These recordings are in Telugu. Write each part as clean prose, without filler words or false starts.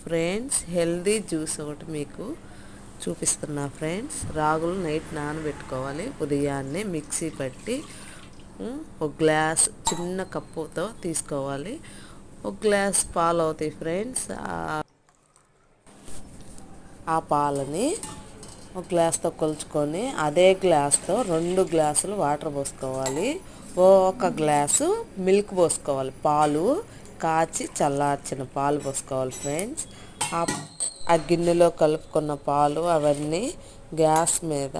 ఫ్రెండ్స్, హెల్దీ జ్యూస్ ఒకటి మీకు చూపిస్తున్నా ఫ్రెండ్స్. రాగులు నైట్ నానబెట్టుకోవాలి. ఉదయాన్నే మిక్సీ పట్టి ఒక గ్లాస్ చిన్న కప్పుతో తీసుకోవాలి. ఒక గ్లాస్ పాలు అవుతాయి ఫ్రెండ్స్. ఆ పాలని ఒక గ్లాస్తో కొలుచుకొని అదే గ్లాస్తో 2 గ్లాసులు వాటర్ పోసుకోవాలి. ఒక గ్లాసు మిల్క్ పోసుకోవాలి. పాలు కాచి చల్లార్చిన పాలు పోసుకోవాలి ఫ్రెండ్స్. ఆ గిన్నెలో కలుపుకున్న పాలు అవన్నీ గ్యాస్ మీద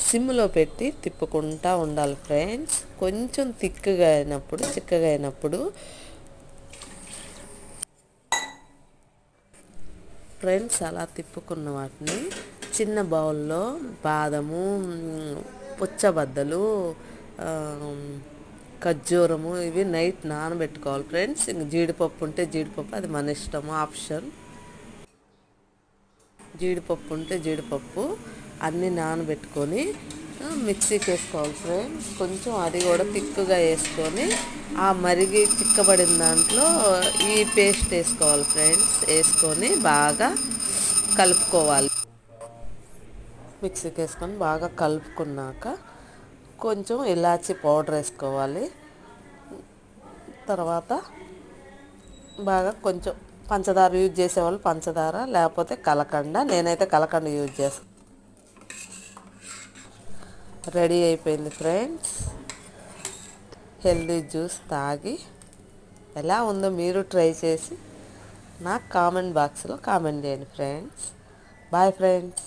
సిమ్లో పెట్టి తిప్పుకుంటూ ఉండాలి ఫ్రెండ్స్. కొంచెం చిక్కగా అయినప్పుడు ఫ్రెండ్స్ అలా తిప్పుకున్న వాటిని చిన్న బౌల్లో బాదము, పుచ్చబద్దలు, ఖర్జూరము ఇవి నైట్ నానబెట్టుకోవాలి ఫ్రెండ్స్. ఇంక జీడిపప్పు ఉంటే జీడిపప్పు, అది మన ఇష్టము, ఆప్షన్. జీడిపప్పు ఉంటే జీడిపప్పు అన్నీ నానబెట్టుకొని మిక్సీకి వేసుకోవాలి ఫ్రెండ్స్. కొంచెం అది కూడా తిక్కుగా వేసుకొని ఆ మరిగి చిక్కబడిన దాంట్లో ఈ పేస్ట్ వేసుకోవాలి ఫ్రెండ్స్. వేసుకొని బాగా కలుపుకోవాలి. మిక్సీకి వేసుకొని బాగా కలుపుకున్నాక కొంచెం ఇలాచీ పౌడర్ వేసుకోవాలి. తర్వాత బాగా కొంచెం పంచదార యూజ్ చేసేవాళ్ళు పంచదార, లేకపోతే కలకండ. నేనైతే కలకండ యూజ్ చేస్తాను. రెడీ అయిపోయింది ఫ్రెండ్స్. హెల్దీ జ్యూస్ తాగి ఎలా ఉందో మీరు ట్రై చేసి నాకు కామెంట్ బాక్స్లో కామెంట్ చేయండి ఫ్రెండ్స్. Bye friends.